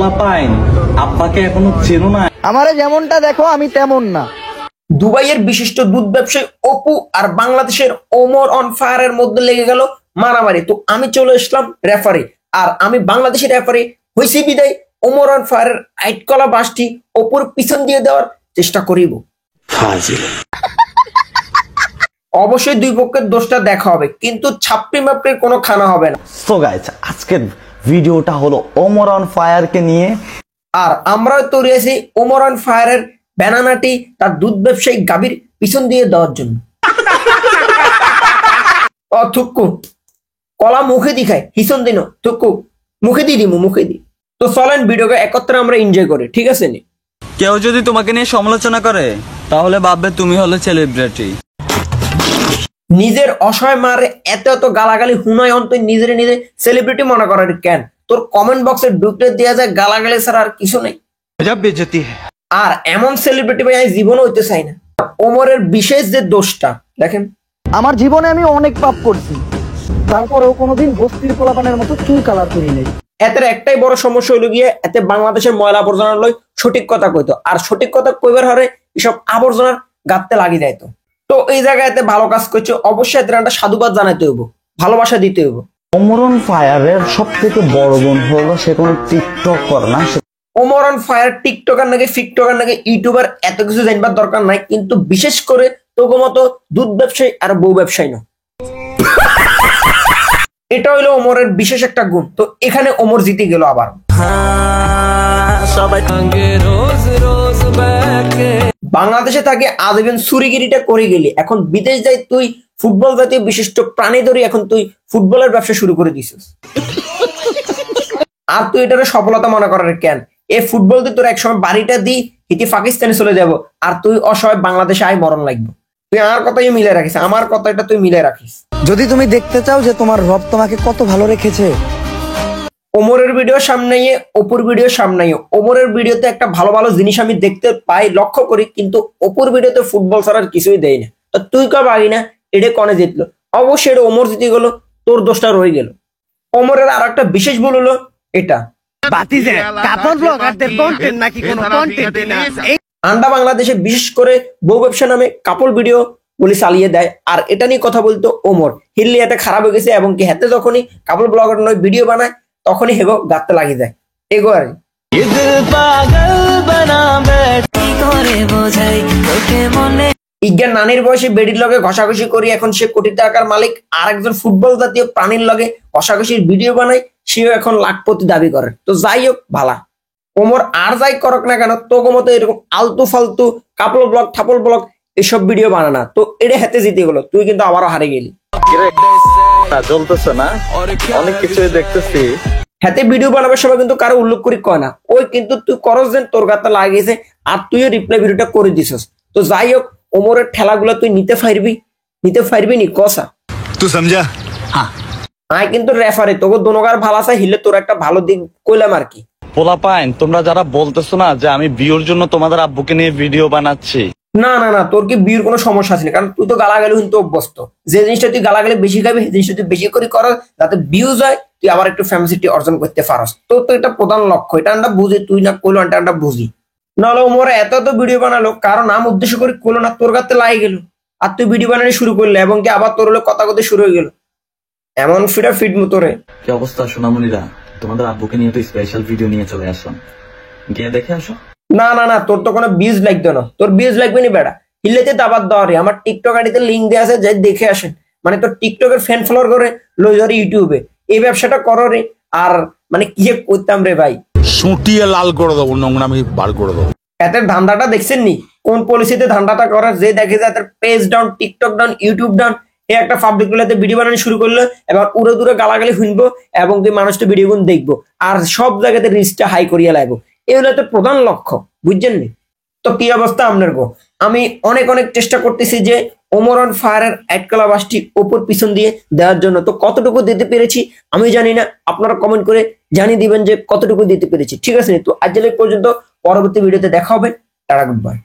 পোলাপাইন আব্বাকে এখনো চেনো না? আমারে যেমনটা দেখো আমি তেমন না। দুবাইয়ের বিশিষ্ট দুধ ব্যবসায়ী অপু আর বাংলাদেশের ওমর অন ফায়ারের মধ্যে লেগে গেল মারামারি। তো আমি চলে আসলাম রেফারি, আর আমি বাংলাদেশের রেফারি হয়েছি বিদায় ওমর অন ফায়ারের আইট কলা বাসটি অপুর পিছন দিয়ে দেওয়ার চেষ্টা করিব। অবশ্যই দুই পক্ষের দোষটা দেখা হবে, কিন্তু ছাপড়ি মাপড়ির কোনো খানা হবে না। সো গাইস, আজকের ভিডিওটা হলো ওমর অন ফায়ারকে নিয়ে, আর আমরাও তৈরি আছি ওমর অন ফায়ারের ব্যানানাটি তার দুধ ব্যবসায়ী গাভীর পিছন দিয়ে দেওয়ার জন্য। থুক্কু কলা মুখে দি খায়, হিসন দিন থুক্কু মুখে দি দিমু মুখে দি। তো চলেন ভিডিওকে একত্রে আমরা এনজয় করি, ঠিক আছে নি? কেউ যদি তোমাকে নিয়ে সমালোচনা করে তাহলে ভাববে তুমি হলো সেলিব্রিটি। নিজের অসহায় মারে এত এত গালাগালি হুনায় অন্ত নিজের নিজে সেলিব্রিটি মনে করার কেন? তোর কমেন্ট বক্সে ঢুকতে দেওয়া যায় গালাগালি ছাড়া আর কিছু নেই। আর এমন সেলিব্রিটি ভাই আমি জীবনে হইতে চাই না। ওমরের বিশেষ যে দোষটা দেখেন, আমার জীবনে আমি অনেক পাপ করছি, তারপরেও কোনোদিন বস্তির পোলাপানের মতো চুল কালার করি নাই। এতের একটাই বড় সমস্যা হইল গিয়ে এতে বাংলাদেশের ময়লা আবর্জনা লই সঠিক কথা কইতো, আর সঠিক কথা কইবার হরে এসব আবর্জনার গাঁততে লাগি যাইতো। তো এই জায়গায় এতে ভালো কাজ করছে, অবশ্যই এতে একটা সাধুবাদ জানাইতে হইব, ভালোবাসা দিতে হইব। ওমর অন ফায়ারের সব থেকে বড় গুণ হলো সে কোনো টিকটক করে না। ওমর অন ফায়ার টিকটকার নাকি ফিকটকার নাকি ইউটিউবার এত কিছু জানবার দরকার নাই, কিন্তু বিশেষ করে তোকে মতো দুধ ব্যবসায়ী আর বউ ব্যবসায়ী না। এটা হইলো ওমরের বিশেষ একটা গুণ। তো এখানে ওমর জিতে গেল আবার। বাংলাদেশে থাকে আজীবন চুরিগিরিটা করে গেলি, এখন বিদেশ যাই তুই ফুটবল জাতীয় বিশিষ্ট প্রাণী ধরি, এখন তুই ফুটবলের ব্যবসা শুরু করে দিছিস। আর তুই এটার সফলতা মনে করার কেন? এ ফুটবল দিয়ে তোর একসময় বাড়িটা দি হিটি পাকিস্তানে চলে যাব, আর তুই অসহায় বাংলাদেশে আয় মরণ লাগবে। তুই আমার কথাই মিলে রাখিস, আমার কথাটা তুই মিলে রাখিস। যদি তুমি দেখতে চাও যে তোমার রব তোমাকে কত ভালো রেখেছে, ওমরের ভিডিও সামনে অপুর ভিডিও সামনে। ওমরের ভিডিওতে একটা ভালো ভালো জিনিস আমি দেখতে পাই, লক্ষ্য করি, কিন্তু অপুর ভিডিওতে ফুটবল ছাড়ার কিছুই দেয় না। তো তুই কব আগে না এটা কনে জিতলো? অবশ্যই এটা ওমর জিতে গেল, তোর দোষটা রয়ে গেল। ওমরের আর একটা বিশেষ ভুল হলো এটা, আন্ডা বাংলাদেশে বিশেষ করে বউ ব্যবসা নামে কাপড় ভিডিও বলে চালিয়ে দেয়। আর এটা নিয়ে কথা বলতো ওমর হিল্লি এতে খারাপ হয়ে গেছে, এবং কি হাতে যখনই কাপড় ব্লগার নয় ভিডিও বানায় তখনই হেগো গাঁততে লাগিয়ে যায়। এগো আর ইজ্ঞান নানির বয়সে বেডির লগে ঘষাঘষি করি, এখন সে কোটি টাকার মালিক। আর একজন ফুটবল জাতীয় প্রাণীর লগে ঘষাঘষির ভিডিও বানায়, সেও এখন লাখপতি দাবি করে। তো যাই হোক ভালা, ওমর আর যাই করক না কেন, তোকে মতো এরকম আলতু ফালতু কাপড় ব্লগ থাপল ব্লগ এসব ভিডিও বানানা। তো এটা হাতে জিতে গেল, তুই কিন্তু আবারও হারে গেলি। চলতেছে না, অনেক কিছু দেখতেছি। হাতে ভিডিও বানাবার সময় কিন্তু কারো উল্লেখ করি কয় না, ওই কিন্তু তুই করস দেন তোর গাতে লাগিয়েছে, আর তুইও রিপ্লাই ভিডিওটা করে দিছস। তো যাই হোক, ওমরের ঠেলাগুলো তুই নিতে পারবি নি কসা তুই সমঝা? আয় কিন্তু রেফারি তোকে দোনোগার ভালো আছে হিলে, তোর একটা ভালো দিক কইলাম আর কি। পোলাপাইন, তোমরা যারা বলতেছো না যে আমি বিয়ের জন্য তোমাদের আব্বুকে নিয়ে ভিডিও বানাচ্ছি, না না না, তোর কি বিয়ের কোনো সমস্যা আছে না, কারণ তুই তো গালাগালি কিন্তু অভ্যস্ত। যে জিনিসটা তুই গালাগালি বেশি খাবি, সেই জিনিসটা তুই বেশি করে কর, যাতে ভিউজ হয়, তুই আবার একটু ফ্যামিলিটি অর্জন করতে পারস। তোর তো এটা প্রধান লক্ষ্য, এটা আমরা বুঝি, তুই না কইলো এটা বুঝি। নাহলে ওমরা এত ভিডিও বানালো, কারো নাম উদ্দেশ্য করে কইলো না, তোর গাতে লাই গেল, আর তুই ভিডিও বানানো শুরু করলে, এবং কি আবার তোর হলো কথা কথা শুরু হয়ে গেল। এমন ফিট মতরে কি অবস্থা সোনামণিরা? তোমাদের আব্বুকে নিয়ে তো স্পেশাল ভিডিও নিয়ে চলে আসলাম, গিয়ে দেখে আসো। না না না, তোর তো কোনো বিজ লাগবে না, তোর বিজ লাগবে না বেড়া, হিলেতে দাবার দেওয়া রে। আমার টিকটক আইডিতে লিঙ্ক দেওয়া আছে, যাই দেখে আসেন। মানে তোর টিকটকের ফ্যান ফলোয়ার করে লই ধরে ইউটিউবে এই ব্যবসাটা করো রে। আর মানে কি করতাম রে ভাই, সুটিয়ে লাল করে দেবো, নোংরামি বার করে দেবো। এত ধান্দাটা দেখছেন নি? কোন পলিসিতে ধান্দাটা করার, যে দেখে যায় তার page down, TikTok down, YouTube down. এই একটা পাবলিক গুলাতে ভিডিও বানানো শুরু করলো, এবার উড়ে দূরে গালাগালি শুনবো, এবং তুই মানুষটা ভিডিও গুলো দেখবো, আর সব জায়গাতে রিচটা হাই করিয়া লাগবো। এগুলো তো প্রধান লক্ষ্য, বুঝছেন নি? তো কি অবস্থা আপনার গো? আমি অনেক চেষ্টা করতেছি যে ওমর অন ফায়ারের অ্যাড কলা বাসটি ওপর পিছন দিয়ে দেওয়ার জন্য। তো কতটুকু দিতে পেরেছি আমি জানি না, আপনারা কমেন্ট করে জানিয়ে দিবেন যে কতটুকু দিতে পেরেছি, ঠিক আছে? তো আজ পর্যন্ত, পরবর্তী ভিডিওতে দেখা হবে। Tata, good bye.